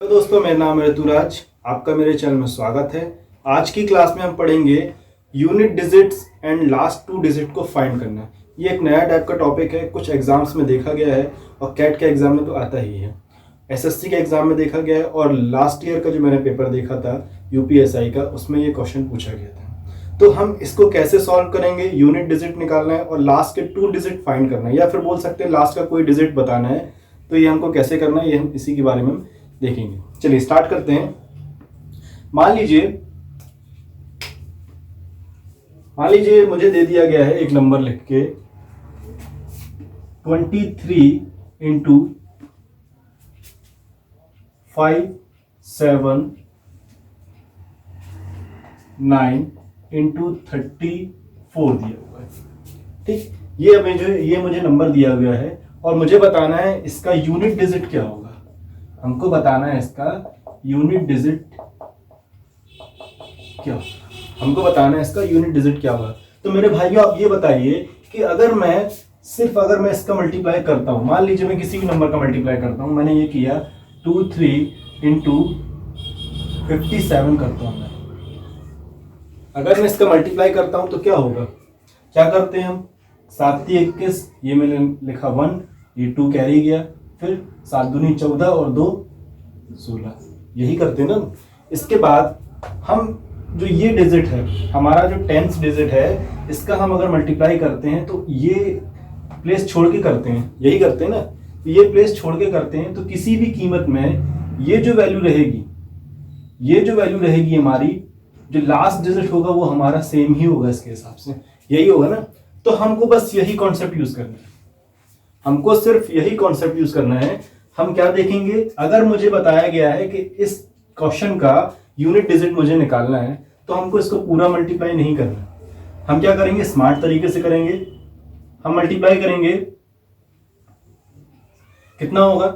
तो दोस्तों, मेरा नाम है ऋतुराज। आपका मेरे चैनल में स्वागत है। आज की क्लास में हम पढ़ेंगे unit digits and last 2 digit को फाइंड करना। ये एक नया टाइप का टॉपिक है, कुछ एग्जाम्स में देखा गया है और कैट के एग्जाम में तो आता ही है, एसएससी के एग्जाम में देखा गया है और लास्ट ईयर का जो मैंने पेपर देखा था यूपीएसआई का, उसमें ये क्वेश्चन पूछा गया था। तो हम इसको कैसे सॉल्व करेंगे? यूनिट डिजिट निकालना है और लास्ट के 2 डिजिट फाइंड करना है, या फिर बोल सकते हैं लास्ट का कोई डिजिट बताना है। तो ये हमको कैसे करना है, ये हम इसी के बारे में देखेंगे। चलिए स्टार्ट करते हैं। मान लीजिए मुझे दे दिया गया है एक नंबर लिख के 23 इंटू 5 7 9 इंटू 34 दिया हुआ है। ठीक, ये मुझे नंबर दिया गया है और मुझे बताना है इसका यूनिट डिजिट क्या होगा। हमको बताना है इसका यूनिट डिजिट क्या होगा। तो मेरे भाइयों, आप ये बताइए कि अगर मैं इसका मल्टीप्लाई करता हूं, मान लीजिए मैं किसी भी नंबर का मल्टीप्लाई करता हूं, मैंने ये किया 23 इंटू 57 करता हूं मैं। अगर मैं इसका मल्टीप्लाई करता हूं तो क्या होगा? क्या करते हैं हम? 7 21, ये मैंने लिखा 1, ये 2 कैरी गया, फिर 7 दूनी 14 और 2 16, यही करते हैं ना। इसके बाद हम जो ये डिजिट है, हमारा जो 10th डिजिट है, इसका हम अगर मल्टीप्लाई करते हैं तो ये प्लेस छोड़ के करते हैं, यही करते हैं ना। तो ये प्लेस छोड़ के करते हैं, तो किसी भी कीमत में ये जो वैल्यू रहेगी हमारी, जो लास्ट डिजिट होगा वो हमारा सेम ही होगा, इसके हिसाब से यही होगा ना। तो हमको बस यही कॉन्सेप्ट यूज करना है, हमको सिर्फ यही कॉन्सेप्ट यूज करना है। हम क्या देखेंगे? अगर मुझे बताया गया है कि इस क्वेश्चन का यूनिट डिजिट मुझे निकालना है, तो हमको इसको पूरा मल्टीप्लाई नहीं करना। हम क्या करेंगे? स्मार्ट तरीके से करेंगे। हम मल्टीप्लाई करेंगे, कितना होगा?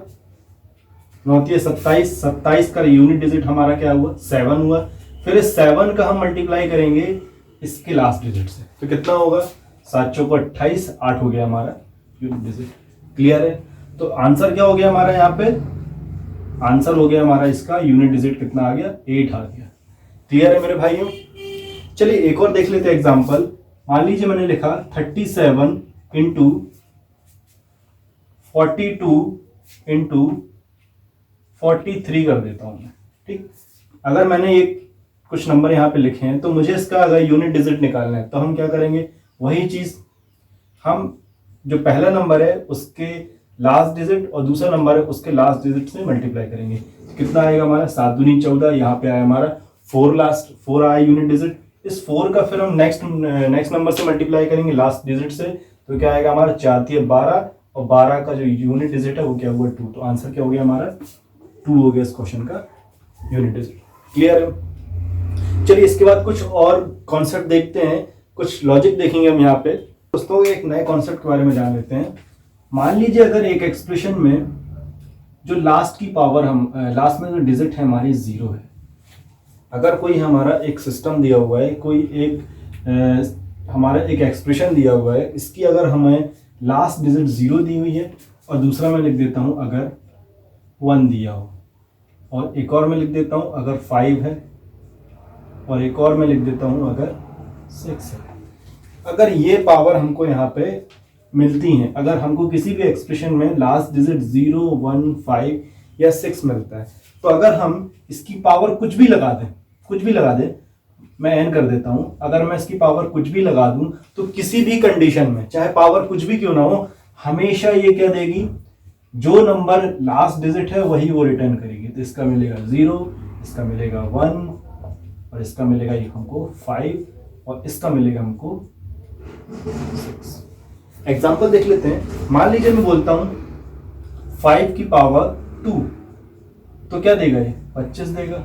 9 27, 27 का यूनिट डिजिट हमारा क्या हुआ? 7 हुआ। फिर इस 7 का हम मल्टीप्लाई करेंगे इसके लास्ट डिजिट से, तो कितना होगा? 7 चौको 28, 8 हो गया हमारा यूनिट डिजिट। क्लियर है? तो आंसर क्या हो गया हमारा? यहाँ पे आंसर हो गया हमारा, इसका यूनिट डिजिट कितना आ गया? 8 आ गया। क्लियर है मेरे भाइयों? चलिए एक और देख लेते हैं एग्जांपल। मान लीजिए मैंने लिखा 37 इंटू 42 इंटू 43 कर देता हूं मैं। ठीक, अगर मैंने ये कुछ नंबर यहाँ पे लिखे हैं, तो मुझे इसका अगर यूनिट डिजिट निकालना है, तो हम क्या करेंगे? वही चीज, हम जो पहला नंबर है उसके लास्ट डिजिट और दूसरा नंबर है उसके लास्ट डिजिट से मल्टीप्लाई करेंगे। कितना आएगा हमारा? 7 दूनी 14, यहाँ पे आया हमारा 4 आया यूनिट डिजिट। इस 4 का फिर हम नेक्स्ट नंबर से मल्टीप्लाई करेंगे लास्ट डिजिट से, तो क्या आएगा हमारा? 4 3 12 और 12 का जो यूनिट डिजिट है वो क्या हुआ? 2। तो आंसर क्या हो गया हमारा? 2 हो गया इस क्वेश्चन का यूनिट डिजिट। क्लियर है? चलिए इसके बाद कुछ और कॉन्सेप्ट देखते हैं, कुछ लॉजिक देखेंगे हम यहाँ पे। दोस्तों, एक नए कॉन्सेप्ट के बारे में जान लेते हैं। मान लीजिए अगर एक एक्सप्रेशन में जो लास्ट की पावर, हम लास्ट में जो डिजिट है हमारी 0 है। अगर कोई हमारा एक सिस्टम दिया हुआ है, कोई एक हमारा एक एक्सप्रेशन दिया हुआ है, इसकी अगर हमें लास्ट डिजिट 0 दी हुई है, और दूसरा मैं लिख देता हूं अगर 1 दिया हो, और एक और मैं लिख देता हूं अगर 5 है, और एक और मैं लिख देता हूं अगर 6 है। अगर ये पावर हमको यहाँ पे मिलती हैं, अगर हमको किसी भी एक्सप्रेशन में लास्ट डिजिट 0 1 5 या 6 मिलता है, तो अगर हम इसकी पावर कुछ भी लगा दें, मैं n कर देता हूं, अगर मैं इसकी पावर कुछ भी लगा दूं, तो किसी भी कंडीशन में, चाहे पावर कुछ भी क्यों ना हो, हमेशा ये क्या देगी? जो नंबर लास्ट डिजिट है वही वो रिटर्न करेगी। तो इसका मिलेगा 0, इसका मिलेगा 1, और इसका मिलेगा ये हमको 5, और इसका मिलेगा हमको 6। एग्जाम्पल देख लेते हैं। मान लीजिए मैं बोलता हूं 5 की पावर 2, तो क्या देगा ये? 25 देगा।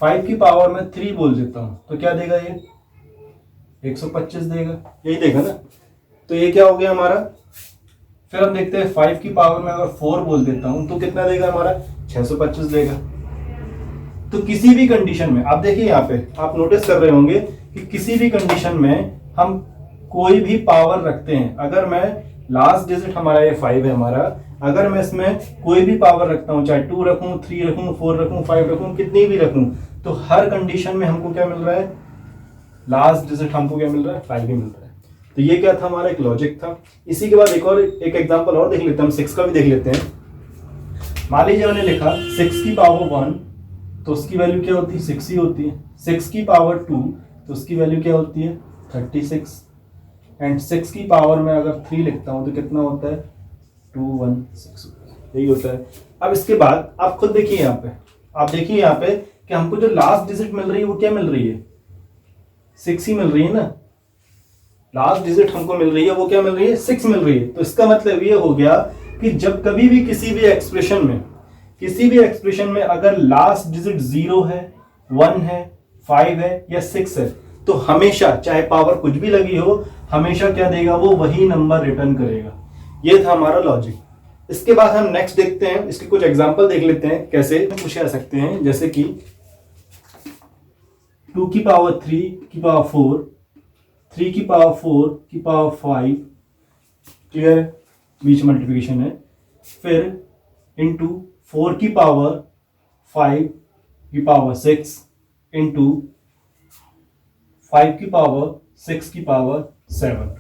5 की पावर में 3 बोल देता हूं, तो क्या देगा ये? 125 देगा, यही देगा ना। तो ये क्या हो गया हमारा? फिर हम देखते हैं 5 की पावर में अगर 4 बोल देता हूं, तो कितना देगा हमारा? 625 देगा। तो किसी भी कंडीशन में, आप देखिए यहाँ पे आप नोटिस कर रहे होंगे कि किसी भी कंडीशन में हम कोई भी पावर रखते हैं, अगर मैं लास्ट डिजिट हमारा ये 5 है हमारा। अगर मैं इसमें कोई भी पावर रखता हूँ, चाहे 2 रखूं, 3 रखूं, 4 रखूं, 5 रखूं, कितनी भी रखूं, तो हर कंडीशन में हमको क्या मिल रहा है, लास्ट डिजिट हमको क्या मिल रहा है, 5 ही मिल रहा है। तो ये क्या था, हमारा एक लॉजिक था। इसी के बाद एक एग्जांपल और देख लेते हैं हम, 6 का भी देख लेते हैं। मान लीजिए मैंने लिखा 6 की पावर 1, तो उसकी वैल्यू क्या होती है, 6 ही होती है। 6 की पावर 2, तो उसकी वैल्यू क्या होती है, 36। एंड 6 की पावर में अगर 3 लिखता हूं तो कितना होता है, 216, यही होता है। अब इसके बाद आप खुद देखिए यहाँ पे, आप देखिए यहाँ पे कि हमको जो लास्ट डिजिट मिल रही है वो क्या मिल रही है, 6 ही मिल रही है ना। लास्ट डिजिट हमको मिल रही है वो क्या मिल रही है, 6 मिल रही है। तो इसका मतलब ये हो गया कि जब कभी भी किसी भी एक्सप्रेशन में अगर लास्ट डिजिट 0 है, 1 है, 5 है या 6 है, तो हमेशा चाहे पावर कुछ भी लगी हो, हमेशा क्या देगा, वो वही नंबर रिटर्न करेगा। ये था हमारा लॉजिक। इसके बाद हम नेक्स्ट देखते हैं, इसके कुछ एग्जांपल देख लेते हैं कैसे कुछ कह सकते हैं। जैसे कि 2 की पावर 3 की पावर 4, 3 की पावर 4 की पावर 5, क्लियर, बीच मल्टीप्लिकेशन है। फिर इंटू 4 की पावर 5 की पावर 6 इंटू 5 की पावर 6 की पावर 7।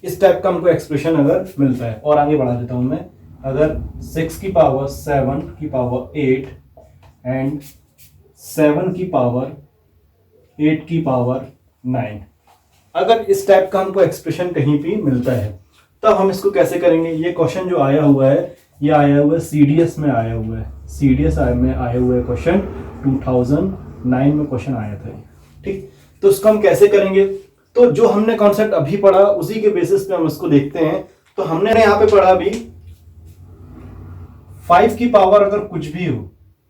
इस टाइप का हमको एक्सप्रेशन अगर मिलता है, और आगे बढ़ा देता हूं मैं, अगर 6 की पावर 7 की पावर 8 एंड 7 की पावर 8 की पावर 9, अगर इस टाइप का हमको एक्सप्रेशन कहीं भी मिलता है, तब हम इसको कैसे करेंगे। ये क्वेश्चन जो आया हुआ है, ये आया हुआ है सीडीएस में आया हुआ है, सीडीएस में आया हुआ है क्वेश्चन, 2009 में क्वेश्चन आया था, ठीक। तो उसको हम कैसे करेंगे, तो जो हमने कॉन्सेप्ट अभी पढ़ा उसी के बेसिस पे हम इसको देखते हैं। तो हमने यहाँ पे पढ़ा अभी 5 की पावर अगर कुछ भी हो,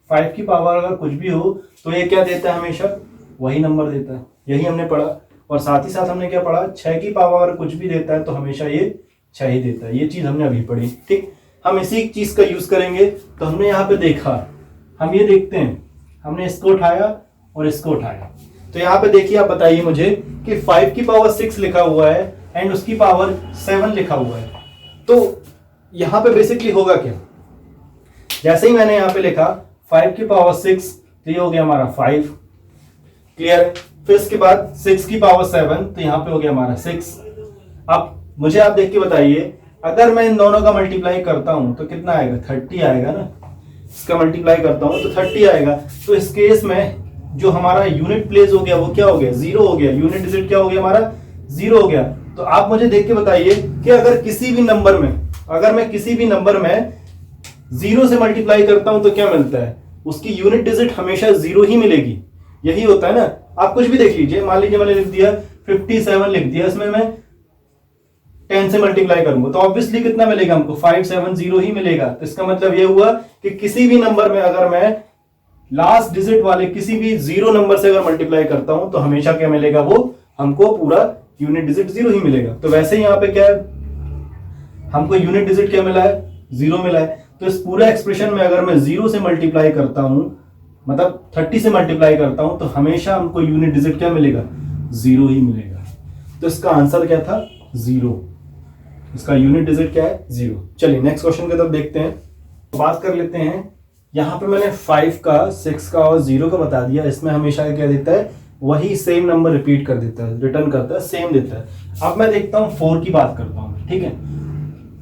5 की पावर अगर कुछ भी हो तो ये क्या देता है, हमेशा वही नंबर देता है, यही हमने पढ़ा। और साथ ही साथ हमने क्या पढ़ा, 6 की पावर अगर कुछ भी देता है तो हमेशा ये 6 ही देता है। ये चीज हमने अभी पढ़ी, ठीक। हम इसी चीज का यूज करेंगे। तो हमने यहाँ पे देखा, हम ये देखते हैं, हमने इसको उठाया और इसको उठाया। तो यहाँ पे देखिए, आप बताइए मुझे कि 5 की पावर 6 लिखा हुआ है एंड उसकी पावर 7 लिखा हुआ है, तो यहाँ पे बेसिकली होगा क्या। जैसे ही मैंने यहाँ पे लिखा 5 की पावर 6, तो ये हो गया हमारा 5, क्लियर है। फिर इसके बाद 6 की पावर 7, तो यहाँ पे हो गया हमारा 6। अब मुझे आप देख के बताइए, अगर मैं इन दोनों का मल्टीप्लाई करता हूं तो कितना आएगा, 30 आएगा ना। इसका मल्टीप्लाई करता हूं तो 30 आएगा। तो इस केस में जो हमारा यूनिट प्लेस हो गया वो क्या हो गया, 0 हो गया। यूनिट डिजिट क्या हो गया हमारा, 0 हो गया। तो आप मुझे देख के बताइए कि अगर किसी भी नंबर में, अगर मैं किसी भी नंबर में 0 से मल्टीप्लाई करता हूं तो क्या मिलता है, उसकी यूनिट डिजिट हमेशा 0 ही मिलेगी। यही होता है ना। आप कुछ भी देख लीजिए, मान लीजिए मैंने लिख दिया 57 लिख दिया, इसमें मैं 10 से मल्टीप्लाई करूंगा तो ऑब्वियसली कितना मिलेगा हमको, 570 ही मिलेगा। तो इसका मतलब ये हुआ कि किसी भी नंबर में अगर मैं लास्ट डिजिट वाले किसी भी 0 नंबर से अगर मल्टीप्लाई करता हूं तो हमेशा क्या मिलेगा, वो हमको पूरा यूनिट डिजिट 0 ही मिलेगा। तो वैसे ही यहाँ पे क्या है, हमको यूनिट डिजिट क्या मिला है, 0 मिला है। तो इस पूरे एक्सप्रेशन में अगर मैं 0 से मल्टीप्लाई करता हूं, मतलब 30 से मल्टीप्लाई करता हूं, तो हमेशा हमको यूनिट डिजिट क्या मिलेगा, 0 ही मिलेगा। तो इसका आंसर क्या था, 0। इसका यूनिट डिजिट क्या है, 0। चलिए नेक्स्ट क्वेश्चन की तरफ देखते हैं। तो बात कर लेते हैं, यहां पे मैंने 5 का, 6 का और 0 का बता दिया। इसमें हमेशा क्या देता है, वही सेम नंबर रिपीट कर देता है, रिटर्न करता है, सेम देता है। अब मैं देखता हूं 4 की बात करता हूं, ठीक है।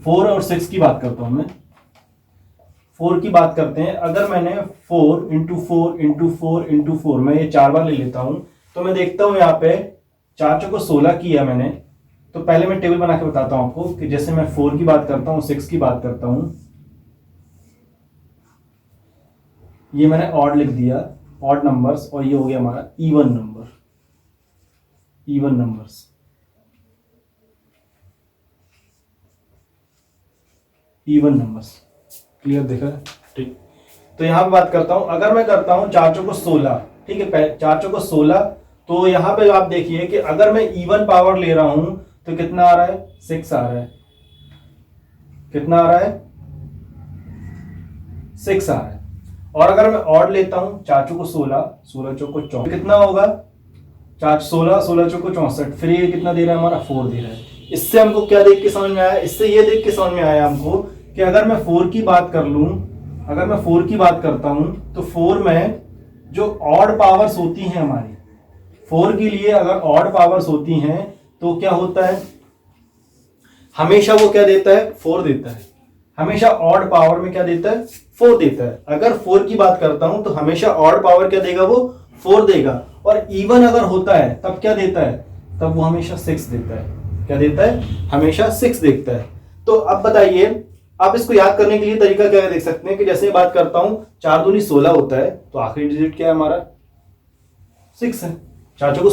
4 और 6 की बात करता हूं मैं। 4 की बात करते हैं। अगर मैंने 4 इंटू 4 इंटू 4 इंटू 4, मैं ये 4 बार ले लेता हूं, तो मैं देखता हूं यहाँ पे 4 चौको 16 किया मैंने। तो पहले मैं टेबल बना के बताता हूं आपको कि जैसे मैं 4 की बात करता हूं, 6 की बात करता हूं, ये मैंने ऑड लिख दिया, ऑड नंबर्स, और ये हो गया हमारा even number, even numbers. Even numbers, clear देखा, ठीक। तो यहां पे बात करता हूं, अगर मैं करता हूं 4 चौको 16, ठीक है, 4 चौको 16, तो यहां पे आप देखिए कि अगर मैं इवन पावर ले रहा हूं तो कितना आ रहा है, 6 आ रहा है। कितना आ रहा है, 6 आ रहा है। और अगर मैं ऑड लेता हूं, 4 चौको 16, 16 चौको 64, कितना होगा, 4 16 16 चौको 64, फिर ये कितना दे रहा है हमारा, 4 दे रहा है। इससे हमको क्या देख के समझ में आया, इससे ये देख के समझ में आया हमको कि अगर मैं 4 की बात कर लूं, अगर मैं 4 की बात करता हूं तो 4 में जो ऑड पावर्स होती हैं हमारी, 4 के लिए अगर ऑड पावर्स होती हैं तो क्या होता है, हमेशा वो क्या देता है, 4 देता है। हमेशा ऑड पावर में क्या देता है, 4 देता है। अगर 4 की बात करता हूं तो हमेशा ऑड पावर क्या देगा, वो 4 देगा। और इवन अगर होता है तब क्या देता है, तब वो हमेशा 6 देता है। क्या देता है, हमेशा 6 देता है। तो अब बताइए, आप इसको याद करने के लिए तरीका क्या देख सकते हैं कि जैसे बात करता हूं 4 दूनी 16 होता है तो आखिरी डिजिट क्या है हमारा, 6 है। चाचों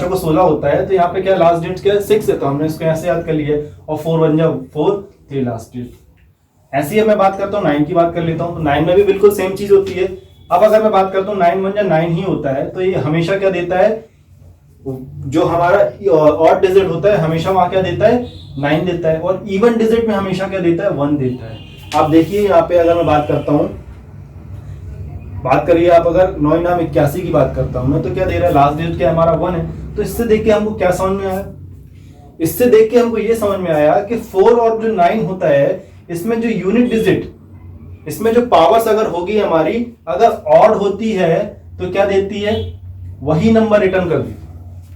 को 16 होता है तो यहाँ पे क्या लास्ट डिजिट क्या है, 6 है। तो हमने इसको ऐसे याद कर लिया और 4 बन जाओ 4 तो लास्ट डिजिट। ऐसी है मैं बात करता हूँ 9 की बात कर लेता हूँ तो 9 में भी बिल्कुल सेम चीज होती है। अब अगर मैं बात करता हूँ 9 बन जाए 9 ही होता है तो ये हमेशा क्या देता है, जो हमारा ऑड डिजिट होता है हमेशा वहां क्या देता है, 9 देता है। और इवन डिजिट में हमेशा क्या देता है, 1 देता है। आप देखिए यहाँ पे अगर मैं बात करता हूँ, बात करिए आप अगर 981 की बात करता हूं मैं तो क्या दे रहा है, लास्ट डिजिट क्या हमारा 1 है। तो इससे देख के हमको क्या समझ में आया, इससे देख के हमको ये समझ में आया कि 4 और जो 9 होता है इसमें जो यूनिट डिजिट, इसमें जो पावर्स अगर होगी हमारी, अगर ऑड होती है तो क्या देती है, वही नंबर रिटर्न करती है।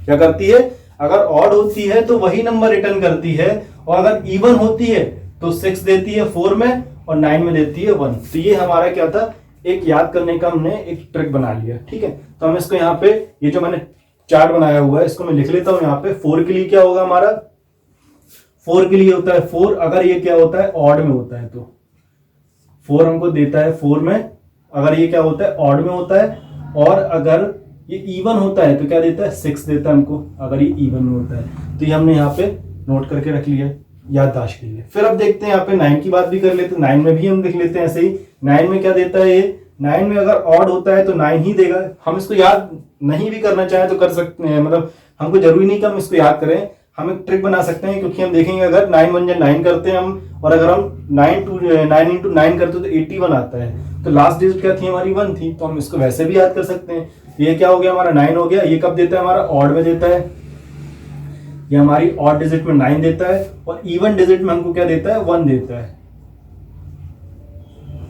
क्या करती है, अगर ऑड होती है तो वही नंबर रिटर्न करती है। और अगर इवन होती है तो 6 देती है 4 में और 9 में देती है 1। तो ये हमारा क्या था, एक याद करने का हमने एक ट्रिक बना लिया। ठीक है, तो हम इसको यहाँ पे, ये जो मैंने चार्ट बनाया हुआ है इसको मैं लिख लेता हूं यहाँ पे। 4 के लिए क्या होगा हमारा, 4 के लिए होता है 4, अगर ये क्या होता है ऑड में होता है तो 4 हमको देता है 4 में, अगर ये क्या होता है ऑड में होता है। और अगर ये इवन होता है तो क्या देता है, 6 देता है हमको, अगर ये इवन में होता है। तो ये हमने यहाँ पे नोट करके रख लिया याददाश्त के लिए। फिर अब देखते हैं यहाँ पे 9 की बात भी कर लेते हैं, 9 में भी हम देख लेते हैं ऐसे ही। 9 में क्या देता है ये, 9 में अगर ऑड होता है तो 9 ही देगा। हम इसको याद नहीं भी करना चाहें तो कर सकते हैं, मतलब हमको जरूरी नहीं कि हम इसको याद करें, हम एक ट्रिक बना सकते हैं। क्योंकि हम देखेंगे अगर 9 1 9 करते हैं हम, और अगर हम 9 into 9 करते हैं तो 81 आता है। तो लास्ट डिजिट क्या थी हमारी, 1 थी। तो हम इसको वैसे भी याद कर सकते हैं। ये क्या हो गया हमारा, 9 हो गया। ये कब देता है हमारा, ऑड में देता है। ये हमारी ऑड डिजिट में 9 देता है और इवन डिजिट में हमको क्या देता है, 1 देता है।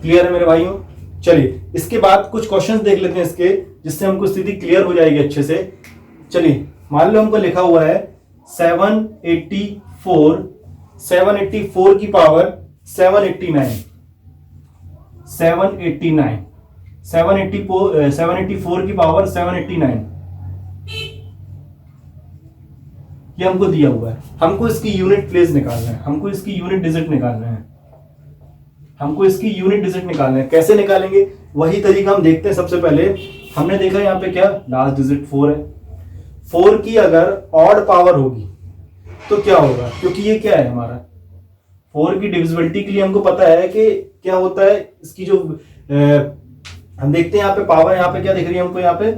क्लियर है मेरे भाइयों। चलिए इसके बाद कुछ क्वेश्चंस देख लेते हैं इसके, जिससे हमको स्थिति क्लियर हो जाएगी अच्छे से। चलिए मान लो हमको लिखा हुआ है 784 की पावर 784 की पावर 789 ये हमको दिया हुआ है। हमको इसकी यूनिट प्लेस निकालना है, हमको इसकी यूनिट डिजिट निकालना है, हमको इसकी यूनिट डिजिट निकालना है। कैसे निकालेंगे, वही तरीका हम देखते हैं। सबसे पहले हमने देखा यहाँ पे क्या, लास्ट डिजिट 4 है। 4 की अगर ऑड पावर होगी तो क्या होगा, क्योंकि ये क्या है हमारा 4 की डिविजिबिलिटी के लिए हमको पता है कि क्या होता है इसकी जो हम देखते हैं यहाँ पे पावर, यहाँ पे क्या दिख रही है हमको, यहाँ पे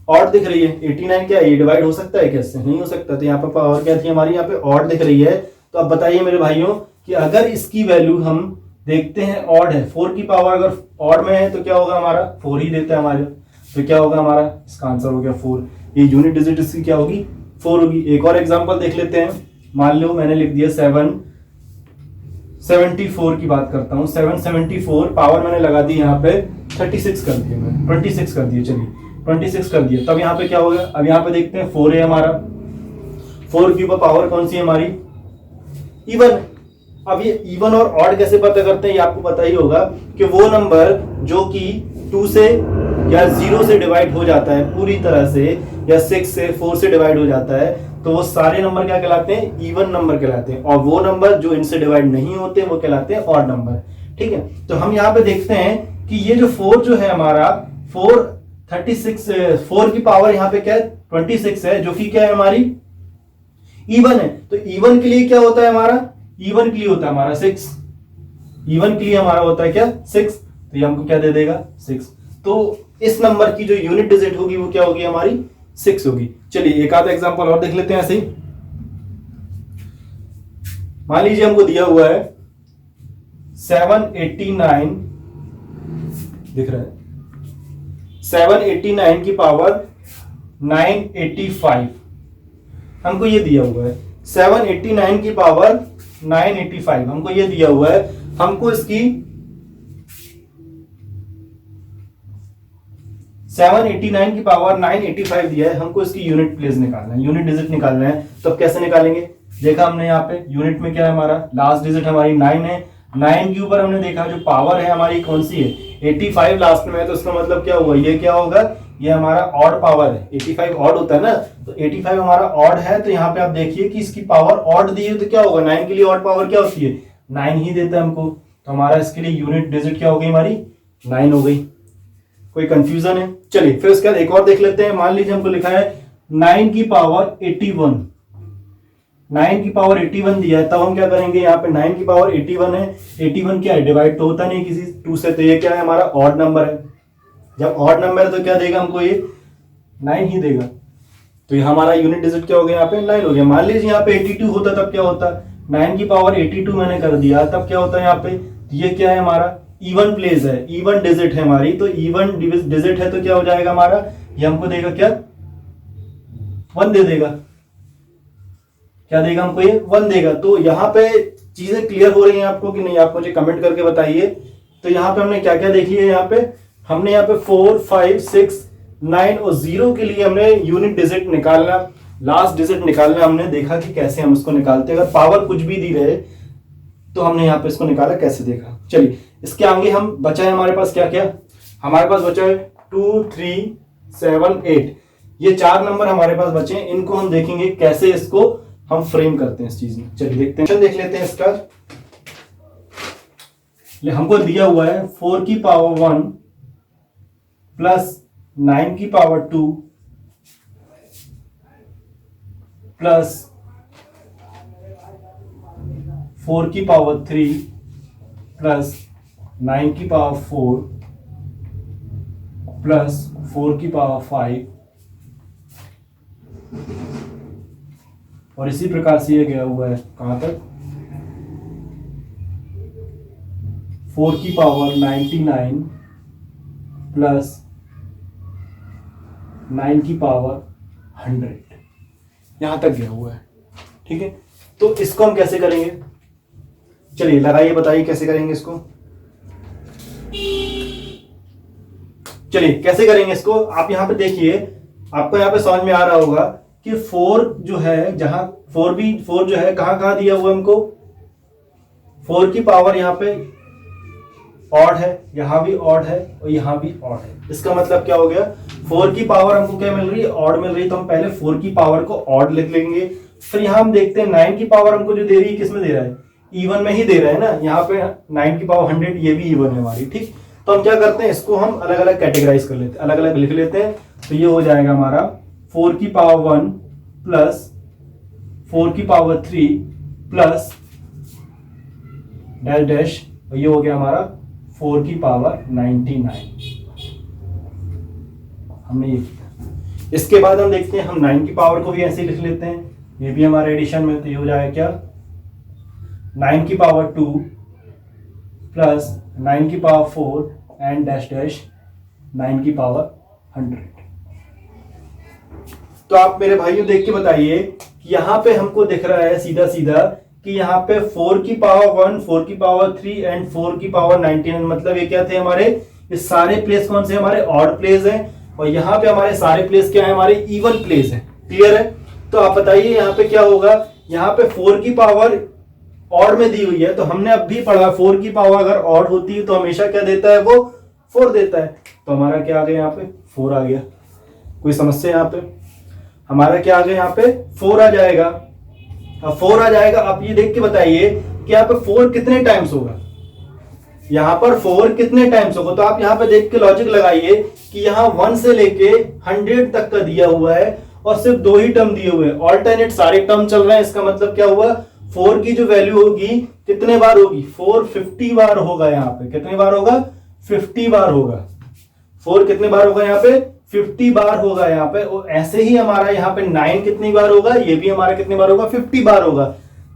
ऑड दिख रही है। 89 क्या है, ये डिवाइड हो सकता है, कैसे नहीं हो सकता। तो यहाँ पे पावर क्या थी हमारी, यहाँ पे ऑड दिख रही है। तो अब बताइए मेरे भाइयों कि अगर इसकी वैल्यू हम देखते हैं ऑड है, 4 की पावर अगर ऑड में है तो क्या होगा हमारा, 4 ही देता है हमारे। तो क्या होगा हमारा, इसका आंसर हो गया 4। ये यूनिट डिजिट इसकी क्या होगी, 4 होगी। एक और एग्जांपल देख लेते हैं। मान लो मैंने लिख दिया 774 की बात करता हूँ। 774 पावर मैंने लगा दी यहाँ पे 36 कर दिया, मैंने 26 कर दिया। चलिए 26 कर दिया। तब यहाँ पे क्या होगा, अब यहाँ पे देखते हैं 4 है हमारा। 4 की पावर कौन सी है हमारी, इवन। अब ये इवन और ऑड कैसे पता करते हैं, ये आपको पता ही होगा कि वो नंबर जो कि 2 से या 0 से डिवाइड हो जाता है पूरी तरह से, या 6 से 4 से डिवाइड हो जाता है, तो वो सारे नंबर क्या कहलाते हैं, इवन नंबर कहलाते हैं। और वो नंबर जो इनसे डिवाइड नहीं होते वो कहलाते हैं ऑड नंबर। ठीक है, तो हम यहाँ पे देखते हैं कि ये जो 4 जो है हमारा 4 की पावर यहाँ पे क्या है, 26 है, जो कि क्या है हमारी इवन है। तो इवन के लिए क्या होता है हमारा, इवन के लिए होता है हमारा 6। इवन के लिए हमारा होता है क्या, 6। तो ये हमको क्या दे देगा, 6। तो इस नंबर की जो यूनिट डिजिट होगी वो क्या होगी हमारी, 6 होगी। चलिए एक आधा एग्जांपल और देख लेते हैं ऐसे ही। मान लीजिए हमको दिया हुआ है 789, दिख रहा है 789 की पावर 985 हमको ये दिया हुआ है। 789 की पावर 985 हमको ये दिया हुआ है। हमको इसकी 789 की पावर 985 दिया है, हमको इसकी यूनिट प्लेस निकालना है, यूनिट डिजिट निकालना है। तो अब कैसे निकालेंगे? देखा हमने यहाँ पे यूनिट में क्या है, हमारा लास्ट डिजिट हमारी 9 है। 9 के ऊपर हमने देखा जो पावर है हमारी कौन सी है, 85 लास्ट में है, तो इसका मतलब क्या हुआ, ये क्या होगा, ये हमारा ऑड पावर है। 85 ऑड होता है ना, तो 85 हमारा ऑड है। तो यहाँ पे आप देखिए कि इसकी पावर ऑड दी है, तो क्या होगा, 9 के लिए ऑड पावर क्या होती है, 9 ही देता है हमको। तो हमारा इसके लिए यूनिट डिजिट क्या हो गई, हमारी 9 हो गई। कोई कंफ्यूजन है? चलिए फिर उसके बाद एक और देख लेते हैं। मान लीजिए हमको लिखा है 9 की पावर 81, 9 की पावर 81 दिया है, तब हम क्या करेंगे, यहाँ पे 9 की पावर 81 है, 81 क्या है, डिवाइड तो होता नहीं किसी 2 से, तो ये क्या है, हमारा ऑड नंबर है। जब ऑड नंबर है तो क्या देगा हमको, ये 9 ही देगा। तो ये हमारा यूनिट डिजिट क्या हो गया, यहाँ पे 9 हो गया। मान लीजिए यहाँ पे 82 होता तब क्या होता, 9 की पावर 82 मैंने कर दिया, तब क्या होता है यहाँ पे, ये क्या है, हमारा इवन प्लेस है, इवन डिजिट है हमारी, तो इवन डिजिट है तो क्या हो जाएगा हमारा, ये हमको देगा क्या, 1 दे देगा। क्या देगा हमको, ये 1 देगा। तो यहाँ पे चीजें क्लियर हो रही हैं आपको कि नहीं, आप मुझे कमेंट करके बताइए। तो यहाँ पे हमने क्या क्या देख लिया, यहाँ पे हमने यहाँ पे 4, 5, 6, 9 और 0 के लिए हमने यूनिट डिजिट निकालना, लास्ट डिजिट निकालना हमने देखा कि कैसे हम उसको निकालते हैं। अगर पावर कुछ भी दी रहे तो हमने यहाँ पे इसको निकाला, कैसे देखा। चलिए इसके आगे हम बचा है हमारे पास क्या क्या, हमारे पास बचा है 2, 3, 7, 8, ये 4 नंबर हमारे पास बचे हैं। इनको हम देखेंगे कैसे इसको हम फ्रेम करते हैं इस चीज में। चलिए देखते हैं, देख लेते हैं इसका। हमको दिया हुआ है 4 की पावर 1 प्लस 9 की पावर 2 प्लस 4 की पावर 3 प्लस 9 की पावर 4 प्लस 4 की पावर 5, और इसी प्रकार से ये गया हुआ है कहां तक, 4 की पावर 99 प्लस 9 की पावर 100, यहां तक गया हुआ है। ठीक है, तो इसको हम कैसे करेंगे, चलिए लगाइए, बताइए कैसे करेंगे इसको। चलिए कैसे करेंगे इसको, आप यहां पे देखिए, आपको यहां पे समझ में आ रहा होगा कि 4 जो है, जहां 4 जो है कहां कहां दिया हुआ हमको, 4 की पावर यहां पे ऑड है, यहां भी ऑड है और यहां भी ऑड है। इसका मतलब क्या हो गया, 4 की पावर हमको क्या मिल रही है, ऑड मिल रही है, तो हम पहले 4 की पावर को ऑड लिख लेंगे। फिर यहां हम देखते हैं 9 की पावर हमको जो दे रही है, किसमें दे रहा है, इवन में ही दे रहा है ना। यहाँ पे 9 की पावर 100, ये भी इवन है हमारी। ठीक, तो हम क्या करते हैं, इसको हम अलग अलग कैटेगराइज कर लेते हैं, अलग अलग लिख लेते हैं। तो ये हो जाएगा हमारा 4 की पावर 1 प्लस 4 की पावर 3 प्लस डैश डैश, और ये हो गया हमारा 4 की पावर 99। हमने ये किया। इसके बाद हम देखते हैं, हम 9 की पावर को भी ऐसे ही लिख लेते हैं, ये भी हमारे एडिशन में। तो ये हो जाएगा क्या, 9 की पावर 2 प्लस 9 की पावर 4 एंड डैश डैश 9 की पावर 100। तो आप मेरे भाइयों देख के बताइए कि यहां पे हमको दिख रहा है सीधा सीधा कि यहाँ पे 4 की पावर 1, 4 की पावर 3 एंड 4 की पावर 99, मतलब ये क्या थे हमारे, ये सारे प्लेस कौन से हमारे, ऑड प्लेस हैं, और यहाँ पे हमारे सारे प्लेस क्या है, हमारे इवन प्लेस है। क्लियर है? तो आप बताइए यहाँ पे क्या होगा, यहाँ पे 4 की पावर ऑड में दी हुई है, तो हमने अब भी पढ़ा 4 की पावर अगर ऑड होती है तो हमेशा क्या देता है, वो 4 देता है। तो हमारा क्या आ गया, यहाँ पे 4 आ गया। कोई समस्या यहाँ पे, हमारा क्या आ गया, यहाँ पे 4 आ जाएगा। अब 4 आ जाएगा, आप ये देख के बताइए कि यहाँ पे 4 कितने टाइम्स होगा, यहाँ पर 4 कितने टाइम्स होगा। तो आप यहाँ पे देख के लॉजिक लगाइए कि यहाँ 1 से लेके 100 तक का दिया हुआ है और सिर्फ 2 ही टर्म दिए हुए हैं, ऑल्टरनेट सारे टर्म चल रहे हैं। इसका मतलब क्या हुआ, 4 की जो वैल्यू होगी कितने बार होगी, 450 बार होगा। यहाँ पे कितने बार होगा, 50 बार होगा। 4 कितने बार होगा, यहाँ पे 50 बार होगा यहाँ पे। और ऐसे ही हमारा यहाँ पे 9 कितनी बार होगा, ये भी हमारा कितनी बार होगा, 50 बार होगा।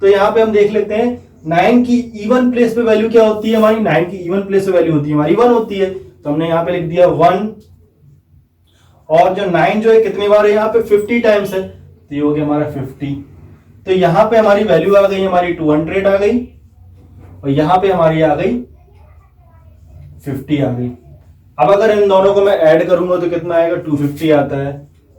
तो यहाँ पे हम देख लेते हैं 9 की इवन प्लेस पे वैल्यू क्या होती है हमारी, 9 की इवन प्लेस पे वैल्यू होती है हमारी 1 होती है। तो हमने यहाँ पे लिख दिया 1, और जो 9 जो है कितनी बार है यहाँ पे 50 टाइम्स है, तो ये हो गया हमारा 50। तो यहाँ पे हमारी वैल्यू आ गई हमारी 200 आ गई, और यहाँ पे हमारी आ गई 50 आ गई। अब अगर इन दोनों को मैं ऐड करूंगा तो कितना आएगा, 250 आता है,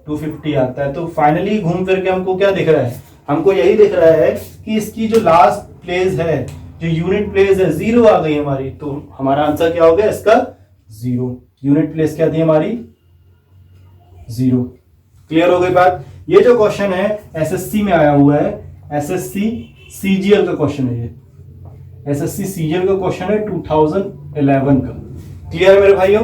250 आता है। तो फाइनली घूम फिर के हमको क्या दिख रहा है, हमको यही दिख रहा है कि इसकी जो लास्ट प्लेस है, जो यूनिट प्लेस है, 0 आ गई हमारी। तो हमारा आंसर क्या हो गया इसका, 0। यूनिट प्लेस क्या थी हमारी, 0। क्लियर हो गई बात। ये जो क्वेश्चन है एसएससी में आया हुआ है, एसएससी सीजीएल का क्वेश्चन है, ये एसएससी सीजीएल का क्वेश्चन है 2011 का। क्लियर है मेरे भाइयों।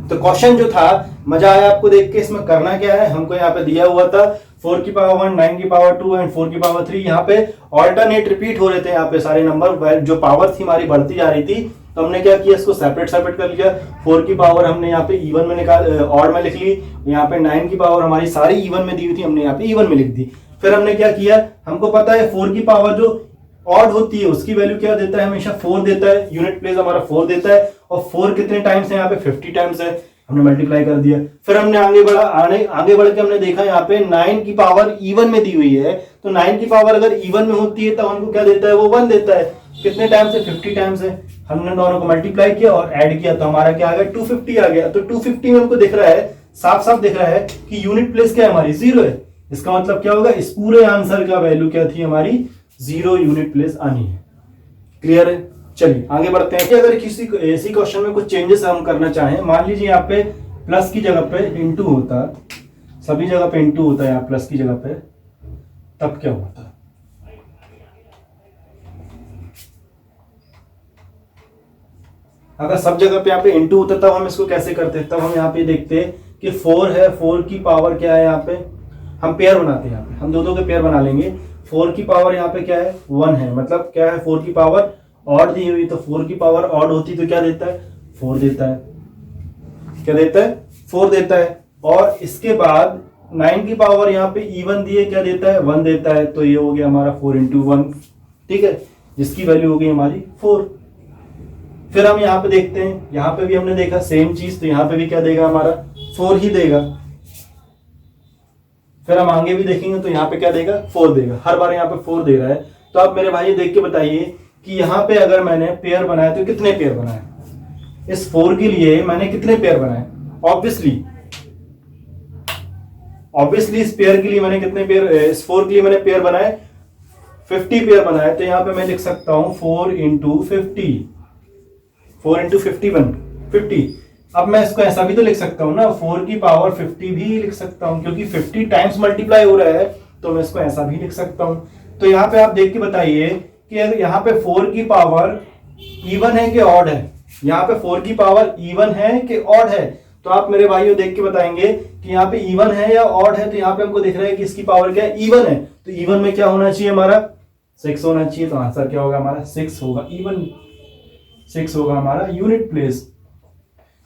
तो क्वेश्चन जो था, मजा आया आपको देख के। इसमें करना क्या है, हमको यहाँ पे दिया हुआ था 4 की पावर 1, 9 की पावर 2 एंड 4 की पावर 3। यहाँ पे ऑल्टरनेट रिपीट हो रहे थे, यहाँ पे सारे नंबर, जो पावर थी हमारी बढ़ती जा रही थी। तो हमने क्या किया, इसको सेपरेट सेपरेट कर लिया। 4 की पावर हमने यहाँ पे इवन में निकाल, ऑड में लिख ली। यहाँ पे 9 की पावर हमारी सारी इवन में दी हुई थी, हमने यहाँ पे इवन में लिख दी। फिर हमने क्या किया, हमको पता है 4 की पावर जो ऑड होती है उसकी वैल्यू क्या देता है, हमेशा 4 देता है। यूनिट प्लेस हमारा 4 देता है, और 4 कितने टाइम्स है यहाँ पे, 50 टाइम्स है। हमने मल्टीप्लाई कर दिया। फिर हमने आगे बढ़ के हमने देखा यहाँ पे 9 की पावर इवन में दी हुई है। तो 9 की पावर अगर इवन में होती है तो हमको क्या देता है, वो 1 देता है। कितने टाइम्स है, 50 टाइम्स है। हमने दोनों को मल्टीप्लाई किया और ऐड किया, तो हमारा क्या आ गया, 250 आ गया। तो 250 में हमको दिख रहा है, साफ साफ दिख रहा है कि यूनिट प्लेस क्या है हमारी, 0 है। इसका मतलब क्या होगा, इस पूरे आंसर का वैल्यू क्या थी हमारी, 0 यूनिट प्लेस आनी है। क्लियर है। चलिए आगे बढ़ते हैं कि अगर किसी ऐसी क्वेश्चन में कुछ चेंजेस हम करना चाहें, मान लीजिए यहाँ पे प्लस की जगह पे इंटू होता, सभी जगह पे इंटू होता है, यहाँ प्लस की जगह पे, तब क्या होता? अगर सब जगह पे यहाँ पे इंटू होता तब हम इसको कैसे करते? तब हम यहाँ पे देखते कि 4 है, 4 की पावर क्या है, यहाँ पे हम पेयर बनाते हैं। यहाँ पे हम दो के पेयर बना लेंगे। 4 की पावर यहाँ पे क्या है, 1 है, मतलब क्या है, 4 की पावर ऑड दी हुई। तो 4 की पावर ऑड होती तो क्या देता है, 4 देता है। क्या देता है, 4 देता है। और इसके बाद 9 की पावर यहाँ पे इवन दी है, क्या देता है, 1 देता है। तो ये हो गया हमारा 4 × 1, ठीक है, जिसकी वैल्यू हो गई हमारी 4। फिर हम यहाँ पे देखते हैं, यहाँ पे भी हमने देखा सेम चीज, तो यहाँ पे भी क्या देगा हमारा, 4 ही देगा। फिर हम आगे भी देखेंगे तो यहाँ पे क्या देगा, 4 देगा। हर बार यहाँ पे 4 दे रहा है। तो आप मेरे भाई देख के बताइए कि यहाँ पे अगर मैंने पेयर बनाया तो कितने पेयर बनाए, इस 4 के लिए मैंने कितने पेयर बनाए? ऑब्वियसली इस पेयर के लिए मैंने कितने पेयर, इस 4 के लिए मैंने पेयर बनाए 50 पेयर बनाए। तो यहाँ पे मैं लिख सकता हूं 4 × 50, 4 × 51, 50। अब मैं इसको ऐसा भी तो लिख सकता हूं ना, 4 की पावर 50 भी लिख सकता हूं, क्योंकि 50 टाइम्स मल्टीप्लाई हो रहा है। तो मैं इसको ऐसा भी लिख सकता हूं। तो यहाँ पे आप देख के बताइए कि अगर यहाँ पे 4 की पावर इवन है कि ऑड है, यहाँ पे 4 की पावर इवन है कि ऑड है। तो आप मेरे भाइयों देख के बताएंगे कि यहाँ पे इवन है या ऑड है। तो यहाँ पे हमको दिख रहा है कि इसकी पावर क्या है, इवन है। तो इवन में क्या होना चाहिए हमारा, 6 होना चाहिए। तो आंसर क्या होगा हमारा, 6 होगा। इवन 6 होगा हमारा यूनिट प्लेस,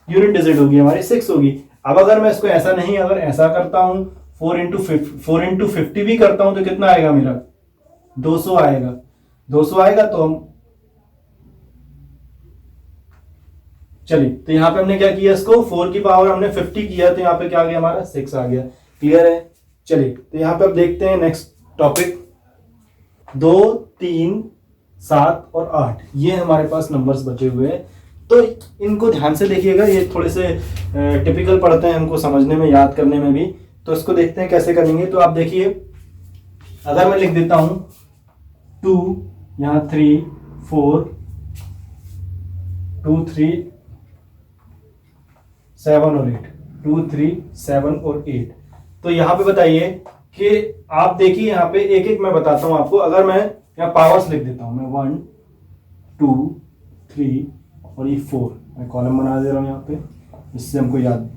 यूनिट डिजिट होगी हमारी 6 होगी। अब अगर मैं इसको ऐसा नहीं, अगर ऐसा करता हूं 4 × 50 भी करता हूं तो कितना आएगा मेरा, 200 आएगा। 200 आएगा। तो हम चलिए, तो यहाँ पे हमने क्या किया, इसको 4 की पावर हमने 50 किया, तो यहाँ पे क्या आ गया हमारा, 6 आ गया। क्लियर है। चलिए, तो यहाँ पे अब देखते हैं नेक्स्ट टॉपिक। 2, 3, 7 और 8 ये हमारे पास नंबर्स बचे हुए हैं। तो इनको ध्यान से देखिएगा, ये थोड़े से टिपिकल पड़ते हैं हमको समझने में, याद करने में भी। तो इसको देखते हैं कैसे करेंगे। तो आप देखिए, अगर मैं लिख देता हूं 2, यहाँ 3, 4, 2, 3, 7 और 8, 2, 3, 7 और 8। तो यहाँ पे बताइए कि आप देखिए, यहाँ पे एक एक मैं बताता हूं आपको। अगर मैं यहाँ पावर्स लिख देता हूं, मैं 1, 2, 3 और ये 4, मैं कॉलम बना दे रहा हूं यहाँ पे, इससे हमको याद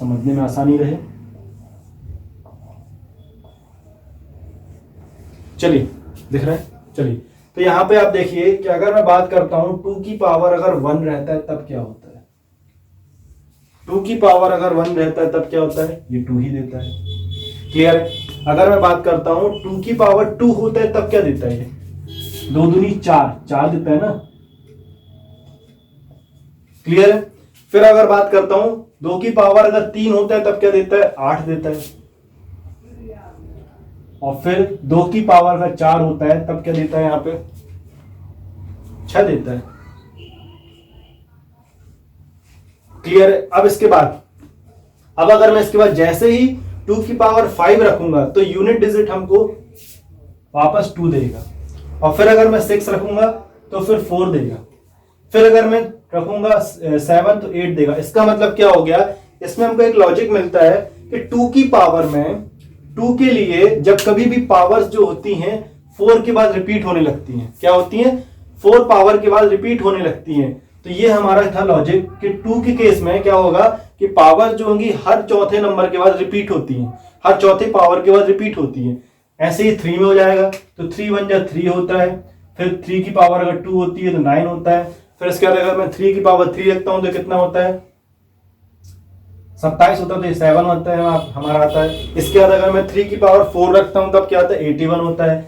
समझने में आसानी रहे। चलिए, दिख रहा है। चलिए, तो यहाँ पे आप देखिए कि अगर मैं बात करता हूं 2 की पावर अगर 1 रहता है तब क्या होता है। 2 की पावर अगर 1 रहता है तब क्या होता है, ये 2 ही देता है। क्लियर है। अगर मैं बात करता हूं 2 की पावर 2 होता है तब क्या देता है, ये 2 दूनी 4, 4 देता है ना। क्लियर है। फिर अगर बात करता हूं 2 की पावर अगर 3 होता है तब क्या देता है, 8 देता है। और फिर 2 की पावर अगर 4 होता है तब क्या देता है, यहाँ पे 6 देता है। क्लियर है। अब इसके बाद, अब अगर मैं इसके बाद जैसे ही 2 की पावर 5 रखूंगा तो यूनिट डिजिट हमको वापस 2 देगा। और फिर अगर मैं 6 रखूंगा तो फिर 4 देगा। फिर अगर मैं रखूंगा 7 तो 8 देगा। इसका मतलब क्या हो गया, इसमें हमको एक लॉजिक मिलता है कि 2 की पावर में 2 के लिए जब कभी भी पावर्स जो होती हैं 4 के बाद रिपीट होने लगती हैं। क्या होती हैं, 4 पावर के बाद रिपीट होने लगती हैं। तो ये हमारा था लॉजिक कि 2 के केस में क्या होगा कि पावर जो होंगी हर चौथे नंबर के बाद रिपीट होती हैं, हर चौथे पावर के बाद रिपीट होती हैं। ऐसे ही 3 में हो जाएगा, तो 3 1 जा 3 होता है। फिर 3 की पावर अगर 2 होती है तो 9 होता है। फिर इसके बाद अगर मैं 3 की पावर 3 रखता हूं तो कितना होता है, 27 होता है। तो 7 होता है हमारा आता है। इसके बाद अगर मैं 3 की पावर 4 रखता हूं तब क्या आता है, 81 होता है।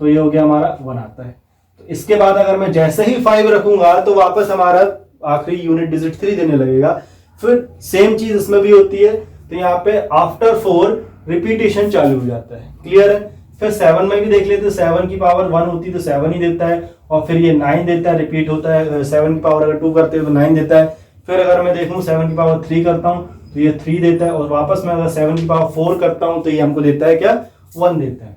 तो ये हो गया हमारा 1 आता है। तो इसके बाद अगर मैं जैसे ही 5 रखूंगा तो वापस हमारा आखिरी यूनिट डिजिट 3 देने लगेगा। फिर सेम चीज इसमें भी होती है। तो यहाँ पे आफ्टर 4 रिपीटेशन चालू हो जाता है। क्लियर है। फिर 7 में भी देख लेते हैं, 7 की पावर 1 होती है तो 7 ही देता है। और फिर ये 9 देता है, रिपीट होता है। 7 की पावर अगर 2 करते हैं तो 9 देता है। फिर अगर मैं देखूं 7 की पावर 3 करता हूं तो ये 3 देता है। और वापस मैं अगर 7 की पावर 4 करता हूं तो ये हमको देता है क्या, 1 देता है।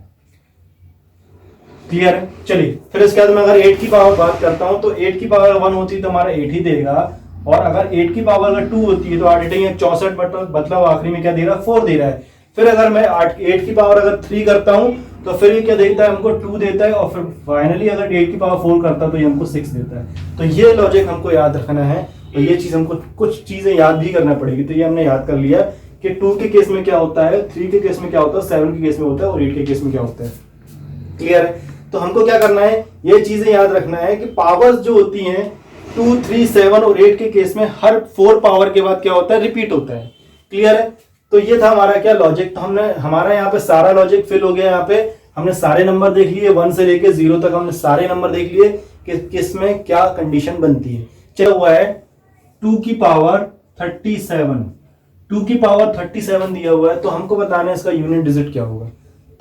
क्लियर है। चलिए फिर इसके बाद मैं अगर 8 की पावर बात करता हूं तो 8 की पावर 1 होती है तो हमारा 8 ही देगा। और अगर 8 की पावर अगर 2 होती है तो 8 64, मतलब आखिरी में क्या दे रहा है, 4 दे रहा है। फिर अगर मैं 8 की पावर अगर 3 करता हूं तो फिर ये क्या देता है, हमको 2 देता है। और फिर फाइनली अगर 8 की पावर 4 करता है तो ये हमको 6 देता है। तो ये लॉजिक हमको याद रखना है। तो ये चीज हमको कुछ चीजें याद भी करना पड़ेगी। तो ये हमने याद कर लिया कि 2 के केस में क्या होता है, 3 के केस में क्या होता है, 7 के केस में होता है और 8 के केस में क्या होता है। क्लियर है। तो हमको क्या करना है, ये चीजें याद रखना है कि पावर्स जो होती हैं 2 3 7 और 8 के केस में हर 4 पावर के बाद क्या होता है, रिपीट होता है। क्लियर है। तो ये था हमारा क्या लॉजिक। तो हमने हमारा यहाँ पे सारा लॉजिक फिल हो गया। यहाँ पे हमने सारे नंबर देख लिए, 1 से लेके 0 तक हमने सारे नंबर देख लिए कि किसमें क्या कंडीशन बनती है। चलो हुआ है 2 की पावर 37, 2 की पावर 37 दिया हुआ है। तो हमको बताना है इसका यूनिट डिजिट क्या होगा।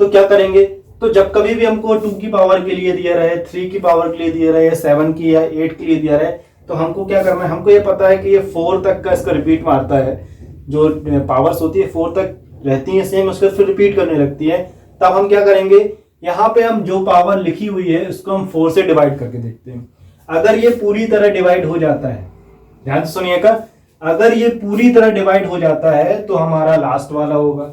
तो क्या करेंगे, तो जब कभी भी हमको 2 की पावर के लिए दिया रहे, 3 की पावर के लिए दिया रहे, 7 की या 8 के लिए दिया रहे, तो हमको क्या करना है, हमको ये पता है कि ये 4 तक का इसका रिपीट मारता है। जो पावर्स होती है 4 तक रहती है सेम, उसको फिर रिपीट करने लगती है। तब हम क्या करेंगे, यहाँ पे हम जो पावर लिखी हुई है उसको हम 4 से डिवाइड करके देखते हैं। अगर ये पूरी तरह डिवाइड हो जाता है, ध्यान से सुनिएगा, अगर ये पूरी तरह डिवाइड हो जाता है तो हमारा लास्ट वाला होगा।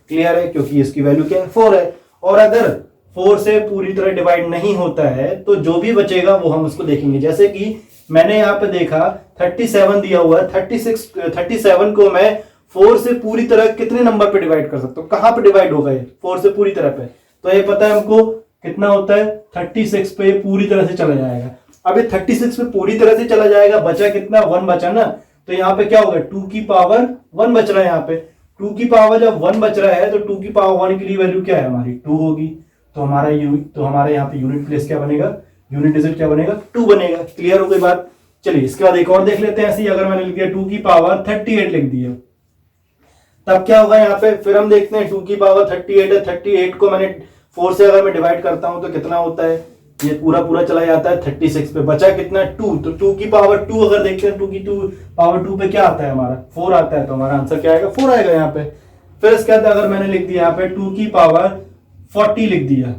क्लियर है, क्योंकि इसकी वैल्यू क्या है, 4 है। और अगर 4 से पूरी तरह डिवाइड नहीं होता है तो जो भी बचेगा वो हम उसको देखेंगे। जैसे कि मैंने यहाँ पे देखा 37 दिया हुआ है, 37 को मैं 4 से पूरी तरह कितने नंबर पे डिवाइड कर सकता हूँ, कहां पे डिवाइड होगा ये 4 से पूरी तरह पे। तो ये पता है हमको कितना होता है, 36 पे पूरी तरह से चला जाएगा। अब ये 36 पे पूरी तरह से चला जाएगा, बचा कितना, 1 बचा ना। तो यहाँ पे क्या होगा, 2 की पावर 1 बच रहा है। यहाँ पे 2 की पावर जब 1 बच रहा है तो 2 की पावर 1 के लिए वैल्यू क्या है हमारी, 2 होगी। तो हमारा यहाँ पे यूनिट प्लेस क्या बनेगा, यूनिट डिजिट क्या बनेगा, 2 बनेगा। क्लियर हो गई बात। चलिए इसके बाद एक और देख लेते हैं। ऐसे ही अगर मैंने लिख दिया 2 की पावर 38 लिख दिया, तब क्या होगा यहाँ पे, फिर हम देखते हैं 2 की पावर 38 है। 38 को मैंने 4 से अगर मैं डिवाइड करता हूं तो कितना होता है, ये पूरा चला जाता है 36 पे, बचा कितना 2। तो 2 की पावर 2 अगर देखते हैं, 2 की पावर 2 पे क्या आता है हमारा, 4 आता है। तो हमारा आंसर क्या आएगा, 4 आएगा यहाँ पे। फिर इसके बाद अगर मैंने लिख दिया यहाँ पे 2 की पावर 40 लिख दिया,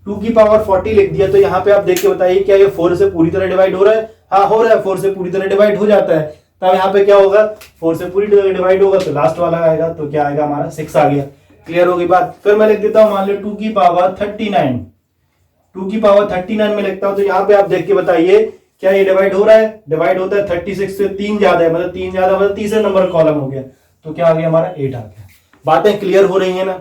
2 की पावर 40 लिख दिया, तो यहाँ पे आप देख के बताइए क्या ये 4 से पूरी तरह डिवाइड हो रहा है। हाँ हो रहा है, 4 से पूरी तरह डिवाइड हो जाता है। तब यहाँ पे क्या होगा, 4 से पूरी तरह डिवाइड होगा तो लास्ट वाला आएगा। तो क्या आएगा हमारा, 6 आ गया। क्लियर हो गई बात। फिर मैं लिख देता हूँ, मान लो 2 की पावर 39, 2 की पावर 39 में लिखता हूं। तो यहाँ पे आप देख के बताइए क्या ये डिवाइड हो रहा है, डिवाइड होता है। 36 से 3 ज्यादा है, मतलब 3 ज्यादा, मतलब तीसरे नंबर कॉलम हो गया। तो क्या आ गया हमारा, 8 आ गया। बातें क्लियर हो रही है ना।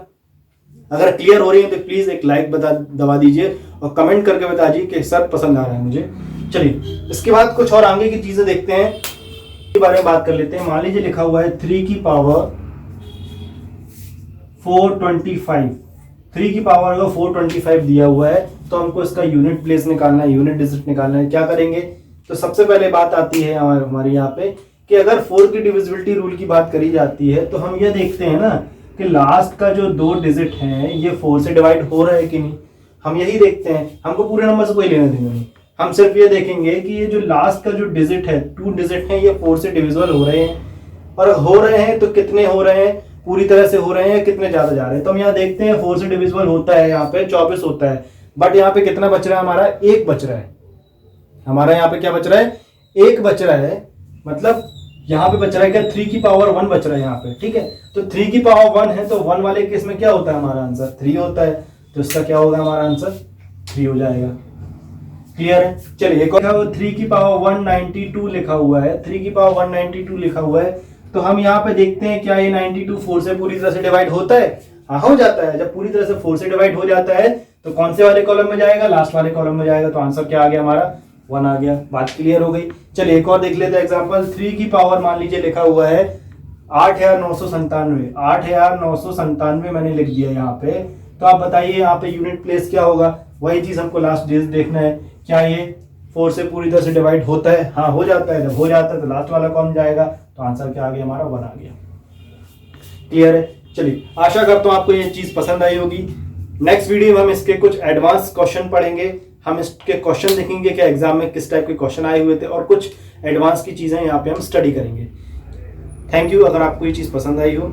अगर क्लियर हो रही है तो प्लीज एक लाइक दबा दीजिए और कमेंट करके बता दीजिए कि सर पसंद आ रहा है मुझे। चलिए इसके बाद कुछ और आगे की चीजें देखते हैं, के बारे में बात कर लेते हैं। मान लीजिए लिखा हुआ है 3 की पावर 425, 3 की पावर अगर 425 दिया हुआ है तो हमको इसका यूनिट प्लेस निकालना है, यूनिट डिजिट निकालना है। क्या करेंगे, तो सबसे पहले बात आती है हमारी यहाँ पे कि अगर 4 की डिविजिबिलिटी रूल की बात करी जाती है तो हम ये देखते हैं ना कि लास्ट का जो 2 डिजिट है ये 4 से डिवाइड हो रहा है कि नहीं, हम यही देखते हैं। हमको पूरे नंबर से कोई लेना देना नहीं, हम सिर्फ ये देखेंगे कि ये जो लास्ट का जो डिजिट है, 2 डिजिट है, ये 4 से डिविजिबल हो रहे हैं, और हो रहे हैं तो कितने हो रहे हैं, पूरी तरह से हो रहे हैं, कितने ज्यादा जा रहे हैं। तो हम यहाँ देखते हैं 4 से डिविजिबल होता है, यहाँ पे 24 होता है, बट यहाँ पे कितना बच रहा है हमारा, 1 बच रहा है। हमारा यहाँ पे क्या बच रहा है, 1 बच रहा है, मतलब यहाँ पे बच रहा है क्या, 3 की पावर 1 बच रहा है यहाँ पे, ठीक है। तो 3 की पावर 1 है, तो 1 वाले केस में क्या होता है, हमारा आंसर 3 होता है, तो इसका क्या होगा, हमारा आंसर 3 हो जाएगा। क्लियर है। चलिए एक और, 3 की पावर 192 लिखा हुआ है, 3 की पावर 192 लिखा हुआ है, तो हम यहाँ पे देखते हैं क्या ये 92 4 से पूरी तरह से डिवाइड होता है, हाँ हो जाता है। जब पूरी तरह से 4 से डिवाइड हो जाता है तो कौन से वाले कॉलम में जाएगा, लास्ट वाले कॉलम में जाएगा, तो आंसर क्या आ गया हमारा, 1 आ गया। बात क्लियर हो गई। चलिए एक और देख लेते हैं एग्जांपल। 3 की पावर मान लीजिए लिखा हुआ है 8997, 8997 मैंने लिख दिया यहाँ पे, तो आप बताइए यहाँ पे यूनिट प्लेस क्या होगा, वही चीज हमको लास्ट डिजिट देखना है, क्या ये 4 से पूरी तरह से डिवाइड होता है, हाँ हो जाता है। जब हो जाता है तो लास्ट वाला कौन जाएगा, तो आंसर क्या आ गया हमारा, 1 आ गया। क्लियर है। चलिए आशा करता हूं आपको ये चीज पसंद आई होगी। नेक्स्ट वीडियो में हम इसके कुछ एडवांस क्वेश्चन पढ़ेंगे, हम इसके क्वेश्चन देखेंगे कि एग्जाम में किस टाइप के क्वेश्चन आए हुए थे, और कुछ एडवांस की चीजें यहाँ पे हम स्टडी करेंगे। Thank you. अगर आपको ये चीज पसंद आई हो